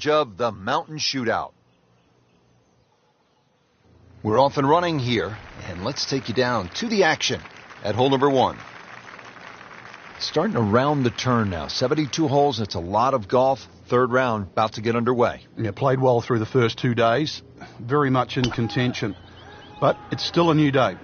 coverage of the Mountain Shootout. We're off and running here, and let's take you down to the action at hole number 1. Starting to round the turn now. 72 holes, that's a lot of golf. Third round about to get underway. Yeah, played well through the first 2 days. Very much in contention. But it's still a new day.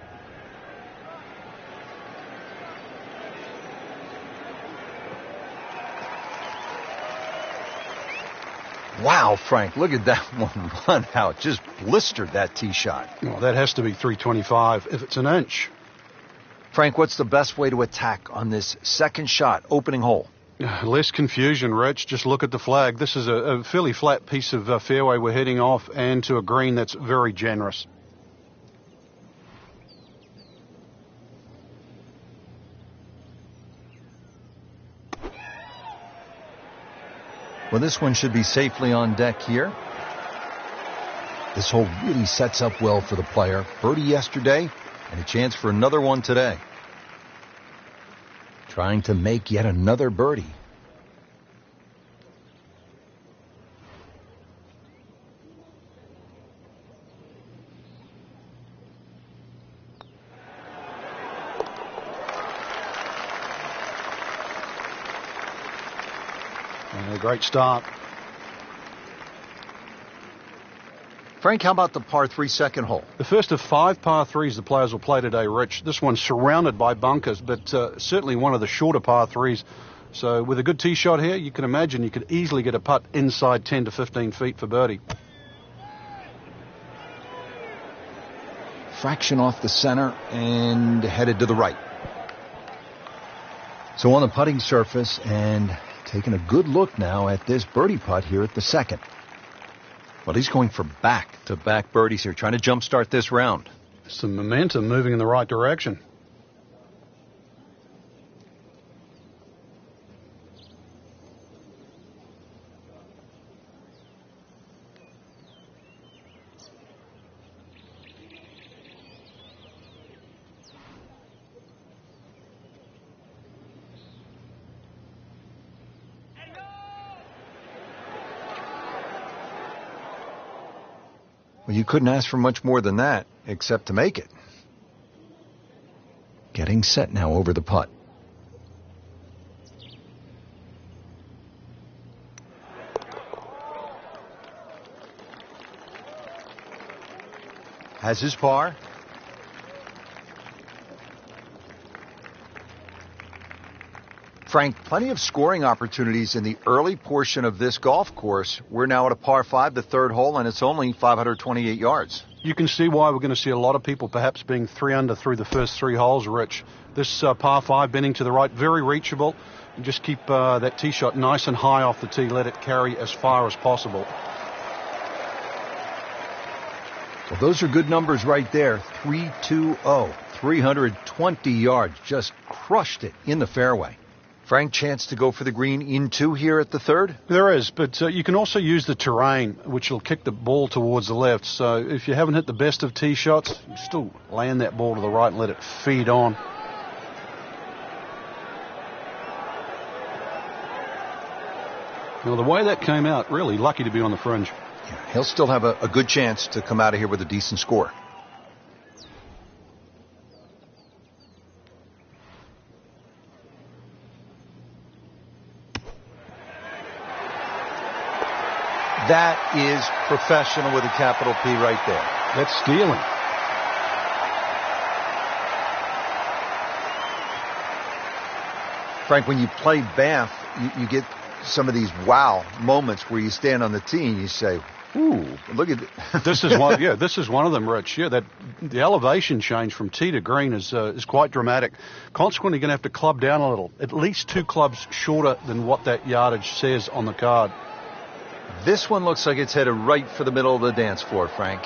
Wow, Frank, look at that one run out. Just blistered that tee shot. Well, that has to be 325 if it's an inch. Frank, what's the best way to attack on this second shot, opening hole? Less confusion, Rich. Just look at the flag. This is a fairly flat piece of fairway we're heading off, and to a green that's very generous. Well, this one should be safely on deck here. This hole really sets up well for the player. Birdie yesterday, and a chance for another one today. Trying to make yet another birdie. Great start. Frank, how about the par 3 second hole? The first of 5 par 3s the players will play today, Rich. This one's surrounded by bunkers, but certainly one of the shorter par 3s. So with a good tee shot here, you can imagine you could easily get a putt inside 10 to 15 feet for birdie. Fraction off the center and headed to the right. So on the putting surface, and taking a good look now at this birdie putt here at the second. Well, he's going for back-to-back birdies here, trying to jumpstart this round. Some momentum moving in the right direction. Well, you couldn't ask for much more than that, except to make it. Getting set now over the putt. Has his par. Frank, plenty of scoring opportunities in the early portion of this golf course. We're now at a par 5, the third hole, and it's only 528 yards. You can see why we're going to see a lot of people perhaps being 3 under through the first 3 holes, Rich. This par 5 bending to the right, very reachable. And just keep that tee shot nice and high off the tee. Let it carry as far as possible. Well, those are good numbers right there. 320, 320 yards. Just crushed it in the fairway. Frank, chance to go for the green in 2 here at the third? There is, but you can also use the terrain, which will kick the ball towards the left. So if you haven't hit the best of tee shots, you still land that ball to the right and let it feed on. Well, the way that came out, really lucky to be on the fringe. Yeah, he'll still have a good chance to come out of here with a decent score. That is professional with a capital P right there. That's stealing. Frank, when you play Banff, you get some of these wow moments where you stand on the tee and you say, ooh, look at it. This is one. Yeah, this is one of them, Rich. Yeah, the elevation change from tee to green is quite dramatic. Consequently, you're going to have to club down a little, at least 2 clubs shorter than what that yardage says on the card. This one looks like it's headed right for the middle of the dance floor, Frank.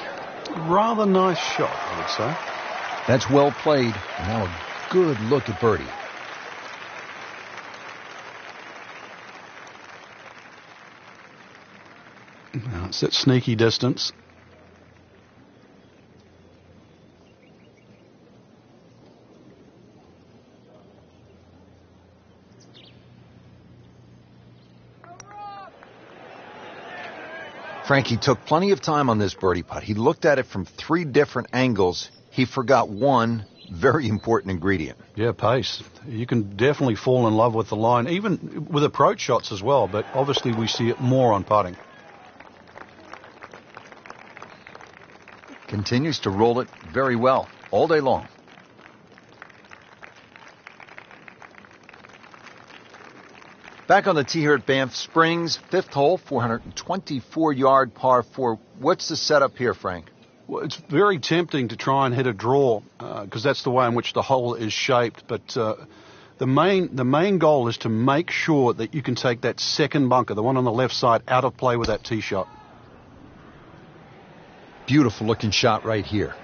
Rather nice shot, I would say. That's well played. Now a good look at birdie. Now it's that sneaky distance. Frankie took plenty of time on this birdie putt. He looked at it from 3 different angles. He forgot one very important ingredient. Yeah, pace. You can definitely fall in love with the line, even with approach shots as well, but obviously we see it more on putting. Continues to roll it very well all day long. Back on the tee here at Banff Springs, 5th hole, 424-yard par 4. What's the setup here, Frank? Well, it's very tempting to try and hit a draw because that's the way in which the hole is shaped. But the main goal is to make sure that you can take that second bunker, the one on the left side, out of play with that tee shot. Beautiful looking shot right here.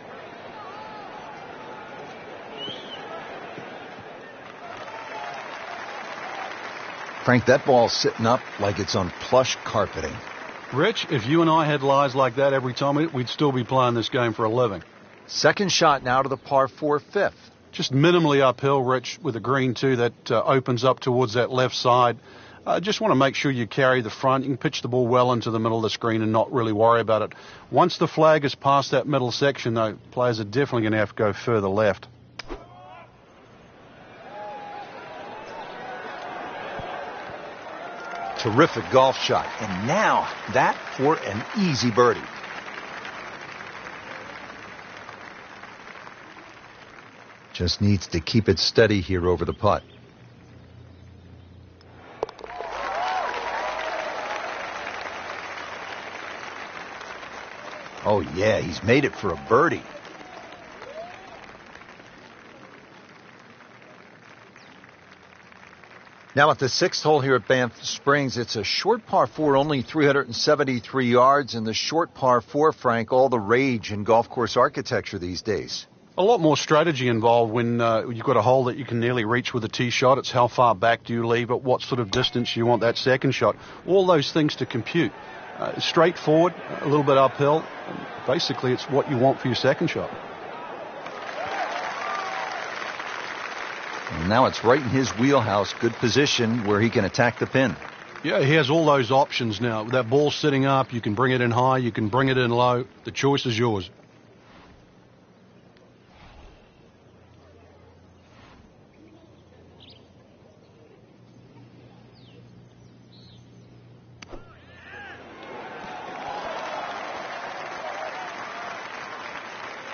Frank, that ball's sitting up like it's on plush carpeting. Rich, if you and I had lies like that every time, we'd still be playing this game for a living. Second shot now to the par 4 5th. Just minimally uphill, Rich, with a green too that opens up towards that left side. Just want to make sure you carry the front. You can pitch the ball well into the middle of the screen and not really worry about it. Once the flag is past that middle section, though, players are definitely going to have to go further left. Terrific golf shot. And now that for an easy birdie. Just needs to keep it steady here over the putt. Oh, yeah, he's made it for a birdie. Now at the 6th hole here at Banff Springs, it's a short par 4, only 373 yards, and the short par 4, Frank, all the rage in golf course architecture these days. A lot more strategy involved when you've got a hole that you can nearly reach with a tee shot. It's how far back do you leave it, what sort of distance you want that second shot. All those things to compute. Straightforward, a little bit uphill. Basically, it's what you want for your second shot. And now it's right in his wheelhouse. Good position where he can attack the pin. Yeah, he has all those options now. With that ball sitting up, you can bring it in high, you can bring it in low. The choice is yours.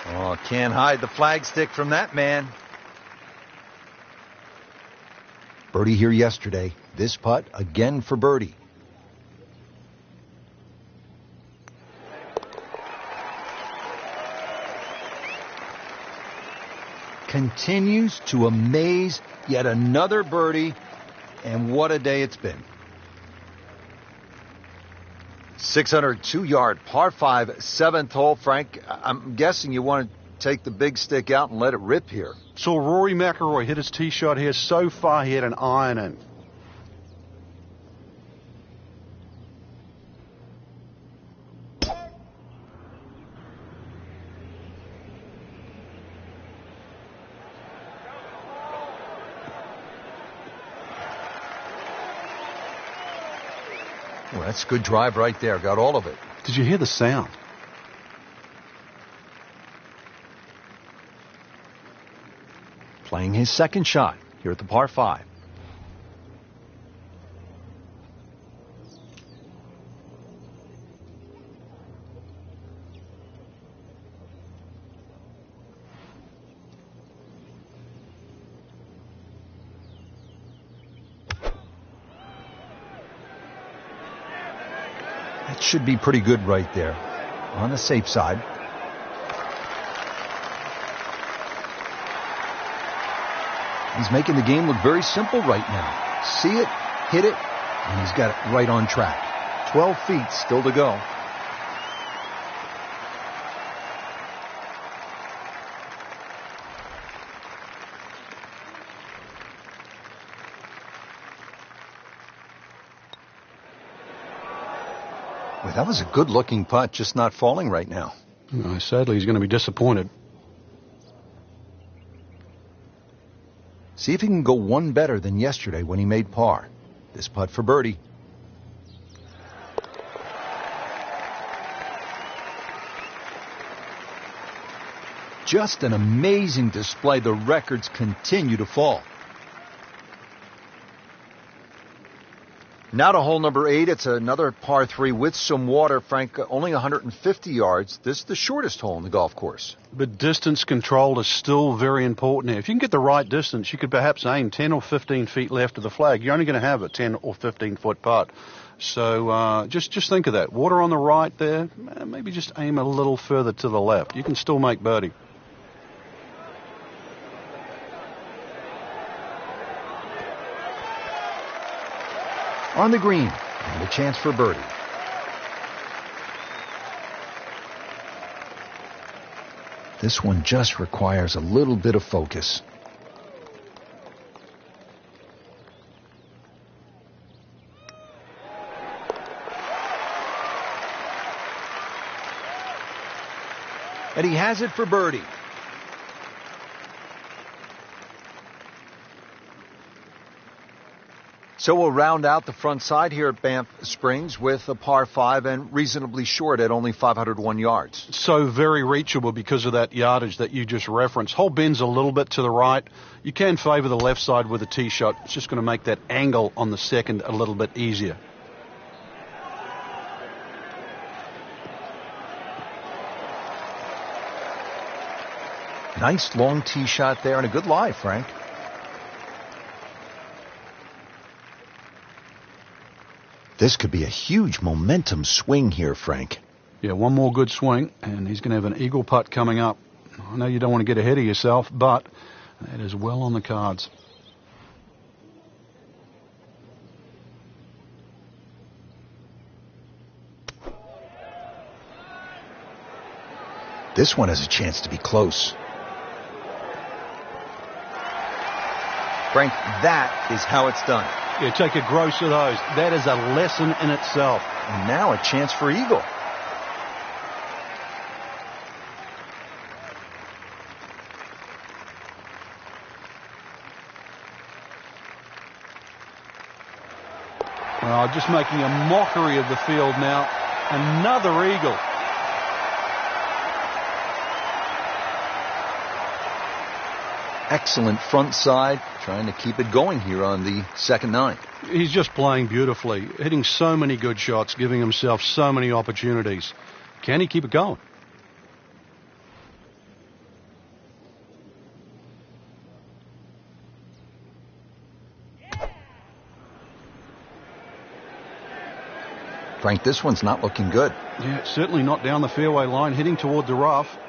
Oh, can't hide the flagstick from that man. Birdie here yesterday. This putt again for birdie. Continues to amaze. Yet another birdie. And what a day it's been. 602-yard par 5, 7th hole. Frank, I'm guessing you want to take the big stick out and let it rip here. Saw Rory McIlroy hit his tee shot here. So far, he had an iron in. Well, that's a good drive right there. Got all of it. Did you hear the sound? Playing his second shot here at the par 5. That should be pretty good right there. On the safe side. He's making the game look very simple right now. See it, hit it, and he's got it right on track. 12 feet still to go. Well, that was a good-looking putt, just not falling right now. Sadly, he's going to be disappointed. See if he can go one better than yesterday when he made par. This putt for birdie. Just an amazing display. The records continue to fall. Now to hole number 8. It's another par 3 with some water. Frank, only 150 yards. This is the shortest hole in the golf course. But distance control is still very important here. If you can get the right distance, you could perhaps aim 10 or 15 feet left of the flag. You're only going to have a 10 or 15 foot putt. So just think of that. Water on the right there. Maybe just aim a little further to the left. You can still make birdie. On the green, and a chance for birdie. This one just requires a little bit of focus. And he has it for birdie. So we'll round out the front side here at Banff Springs with a par 5 and reasonably short at only 501 yards. So very reachable because of that yardage that you just referenced. Hole bends a little bit to the right. You can favor the left side with a tee shot. It's just going to make that angle on the second a little bit easier. Nice long tee shot there and a good lie, Frank. This could be a huge momentum swing here, Frank. Yeah, one more good swing, and he's going to have an eagle putt coming up. I know you don't want to get ahead of yourself, but that is well on the cards. This one has a chance to be close. Frank, that is how it's done. Yeah, take a gross of those. That is a lesson in itself. And now a chance for eagle. Well, just making a mockery of the field now. Another eagle. Excellent front side, trying to keep it going here on the second 9. He's just playing beautifully, hitting so many good shots, giving himself so many opportunities. Can he keep it going? Frank, this one's not looking good. Yeah, certainly not down the fairway line, hitting toward the rough.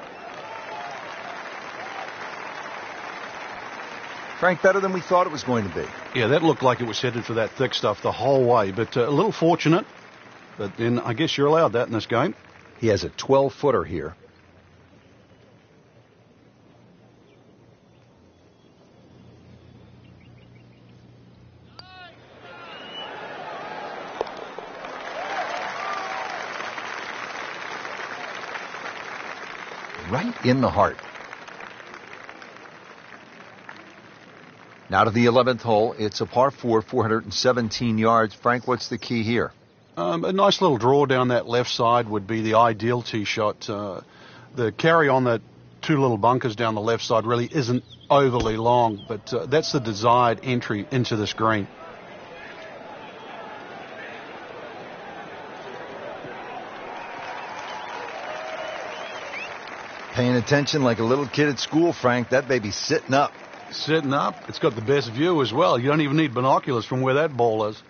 Frank, better than we thought it was going to be. Yeah, that looked like it was headed for that thick stuff the whole way, but a little fortunate. But then I guess you're allowed that in this game. He has a 12-footer here. Right in the heart. Now to the 11th hole. It's a par 4, 417 yards. Frank, what's the key here? A nice little draw down that left side would be the ideal tee shot. The carry on the two little bunkers down the left side really isn't overly long, but that's the desired entry into this green. Paying attention like a little kid at school, Frank. That baby's sitting up. Sitting up. It's got the best view as well. You don't even need binoculars from where that ball is.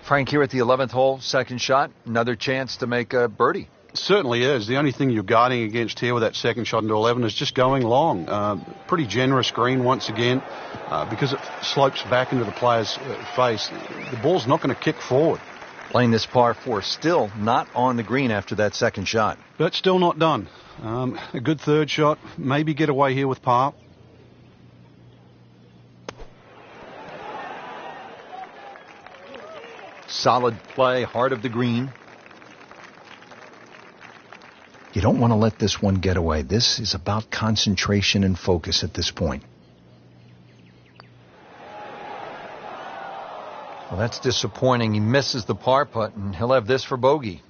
Frank, here at the 11th hole, second shot, another chance to make a birdie. Certainly is. The only thing you're guarding against here with that second shot into 11 is just going long. Pretty generous green once again because it slopes back into the player's face. The ball's not going to kick forward. Playing this par 4, still not on the green after that second shot. But still not done. A good third shot. Maybe get away here with par. Solid play, heart of the green. You don't want to let this one get away. This is about concentration and focus at this point. Well, that's disappointing. He misses the par putt, and he'll have this for bogey.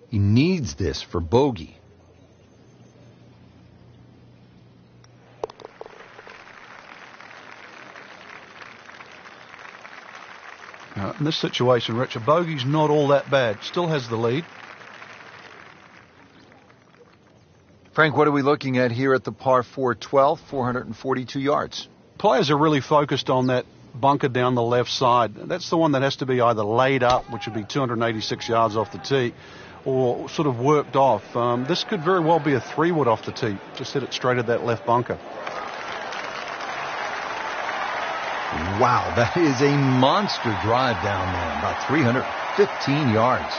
He needs this for bogey. In this situation, Rich, a bogey's not all that bad. Still has the lead. Frank, what are we looking at here at the par 4 12, 442 yards? Players are really focused on that bunker down the left side. That's the one that has to be either laid up, which would be 286 yards off the tee, or sort of worked off. This could very well be a 3-wood off the tee. Just hit it straight at that left bunker. Wow, that is a monster drive down there, about 315 yards.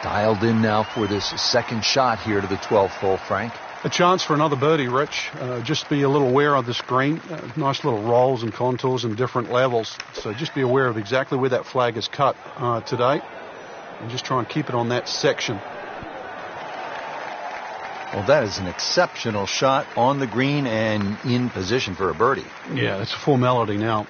Dialed in now for this second shot here to the 12th hole, Frank. A chance for another birdie, Rich. Just be a little aware of this green. Nice little rolls and contours and different levels. So just be aware of exactly where that flag is cut today. And just try and keep it on that section. Well, that is an exceptional shot on the green and in position for a birdie. Yeah, it's a formality now.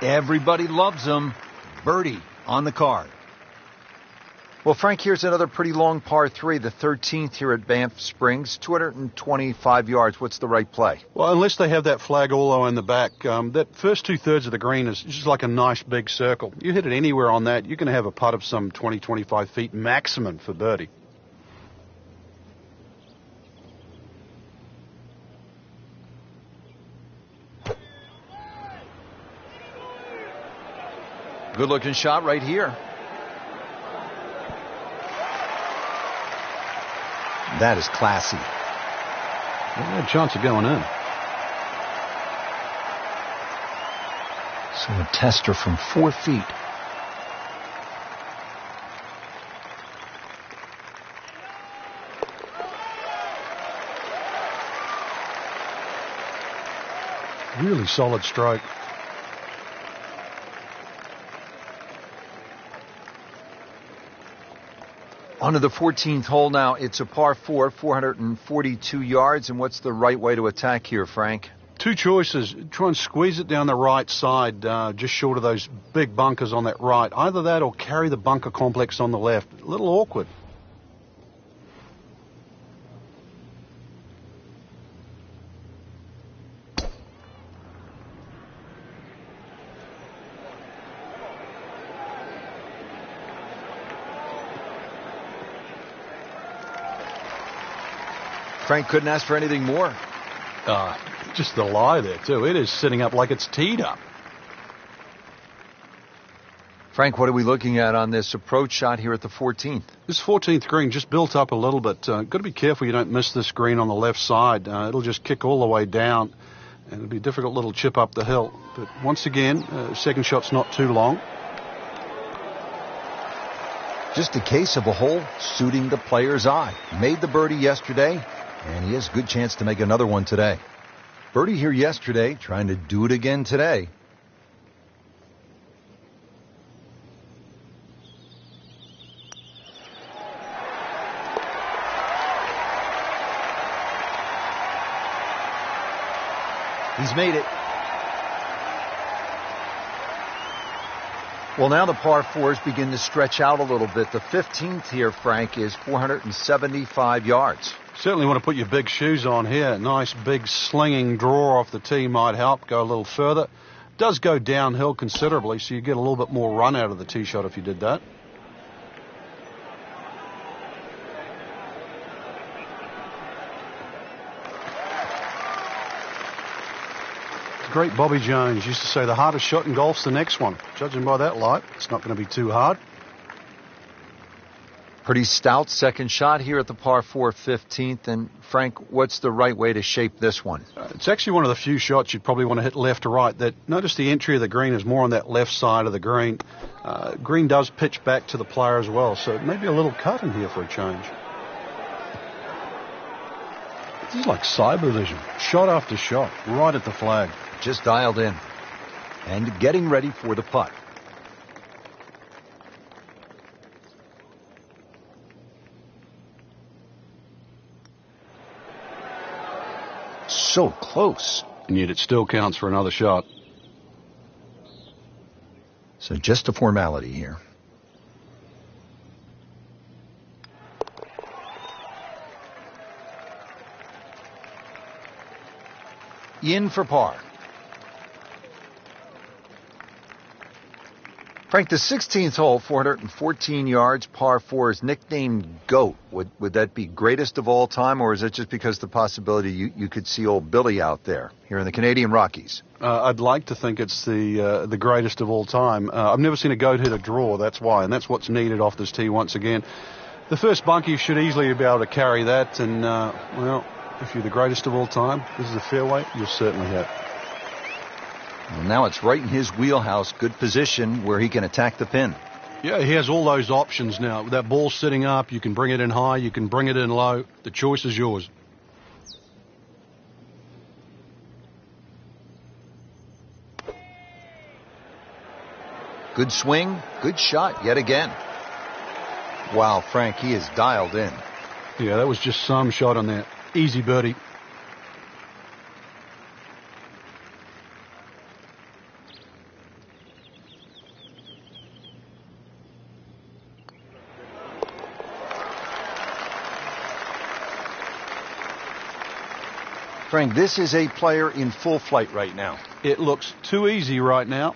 Everybody loves them. Birdie on the card. Well, Frank, here's another pretty long par 3, the 13th here at Banff Springs, 225 yards. What's the right play? Well, unless they have that flag all the way in the back, that first 2/3 of the green is just like a nice big circle. You hit it anywhere on that, you're going to have a putt of some 20, 25 feet maximum for birdie. Good looking shot right here. That is classy. Well, a chance of going in. So a tester from 4 feet. Really solid stroke. On to the 14th hole now. It's a par 4, 442 yards. And what's the right way to attack here, Frank? Two choices. Try and squeeze it down the right side, just short of those big bunkers on that right. Either that or carry the bunker complex on the left. A little awkward. Frank couldn't ask for anything more. Just the lie there, too. It is sitting up like it's teed up. Frank, what are we looking at on this approach shot here at the 14th? This 14th green just built up a little bit. Got to be careful you don't miss this green on the left side. It'll just kick all the way down, and it'll be a difficult little chip up the hill. But once again, second shot's not too long. Just a case of a hole suiting the player's eye. Made the birdie yesterday, and he has a good chance to make another one today. Birdie here yesterday, trying to do it again today. He's made it. Well, now the par 4s begin to stretch out a little bit. The 15th here, Frank, is 475 yards. Certainly want to put your big shoes on here. Nice big slinging draw off the tee might help. Go a little further. Does go downhill considerably, so you get a little bit more run out of the tee shot if you did that. Great Bobby Jones used to say the hardest shot in golf's the next one. Judging by that light, it's not going to be too hard. Pretty stout second shot here at the par 4 15th. And Frank, what's the right way to shape this one? It's actually one of the few shots you'd probably want to hit left to right. Notice the entry of the green is more on that left side of the green. Green does pitch back to the player as well, so maybe a little cut in here for a change. This is like cyber vision. Shot after shot, right at the flag. Just dialed in and getting ready for the putt. So close. And yet it still counts for another shot. So just a formality here. In for par. Frank, the 16th hole, 414 yards, par 4, is nicknamed GOAT. Would that be greatest of all time, or is it just because the possibility you could see old Billy out there here in the Canadian Rockies? I'd like to think it's the greatest of all time. I've never seen a GOAT hit a draw, that's why, and that's what's needed off this tee once again. The first bunkie should easily be able to carry that, and, well, if you're the greatest of all time, this is a fairway, you'll certainly hit. Well, now it's right in his wheelhouse, good position where he can attack the pin. Yeah, he has all those options now. With that ball sitting up, you can bring it in high, you can bring it in low. The choice is yours. Good swing, good shot yet again. Wow, Frank, he is dialed in. Yeah, that was just some shot on that. Easy birdie. Frank, this is a player in full flight right now. It looks too easy right now.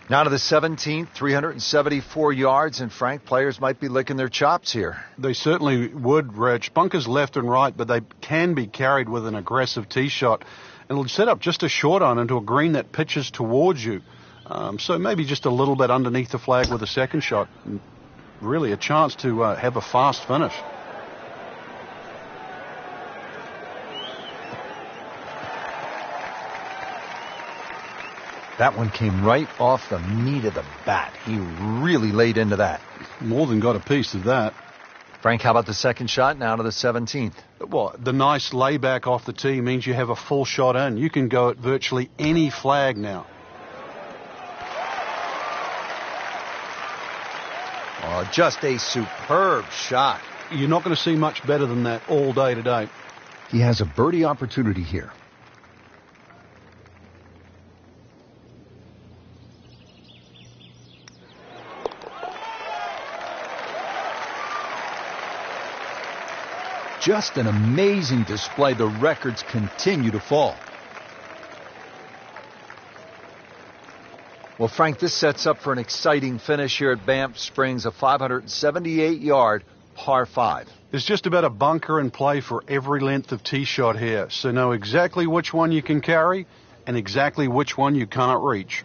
Now to the 17th, 374 yards, and Frank, players might be licking their chops here. They certainly would, Rich. Bunkers left and right, but they can be carried with an aggressive tee shot. And it'll set up just a short iron into a green that pitches towards you. So maybe just a little bit underneath the flag with a second shot. Really a chance to have a fast finish. That one came right off the meat of the bat. He really laid into that. More than got a piece of that. Frank, how about the second shot now to the 17th? Well, the nice layback off the tee means you have a full shot in. You can go at virtually any flag now. Oh, just a superb shot. You're not going to see much better than that all day today. He has a birdie opportunity here. Just an amazing display. The records continue to fall. Well, Frank, this sets up for an exciting finish here at Banff Springs, a 578-yard par 5. There's just about a bunker in play for every length of tee shot here, so know exactly which one you can carry and exactly which one you cannot reach.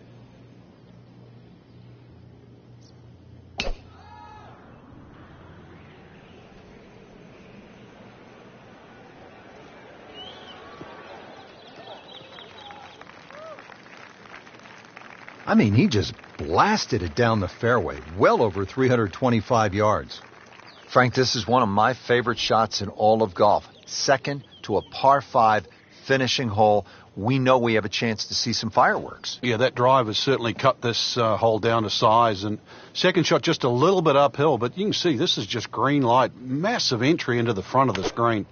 I mean, he just blasted it down the fairway, well over 325 yards. Frank, this is one of my favorite shots in all of golf. Second to a par 5 finishing hole. We know we have a chance to see some fireworks. Yeah, that drive has certainly cut this hole down to size. And second shot just a little bit uphill, but you can see this is just green light. Massive entry into the front of the screen.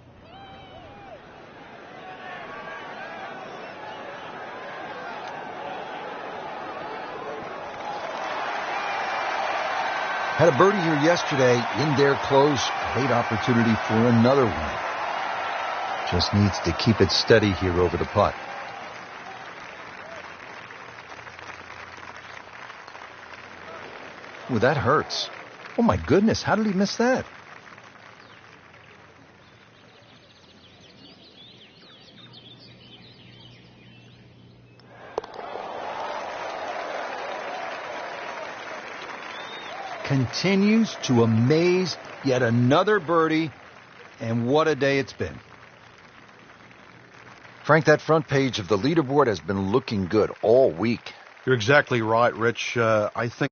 Had a birdie here yesterday, in there close, great opportunity for another one. Just needs to keep it steady here over the putt. Ooh, that hurts. Oh my goodness, how did he miss that? Continues to amaze. Yet another birdie, and what a day it's been. Frank, that front page of the leaderboard has been looking good all week. You're exactly right, Rich. I think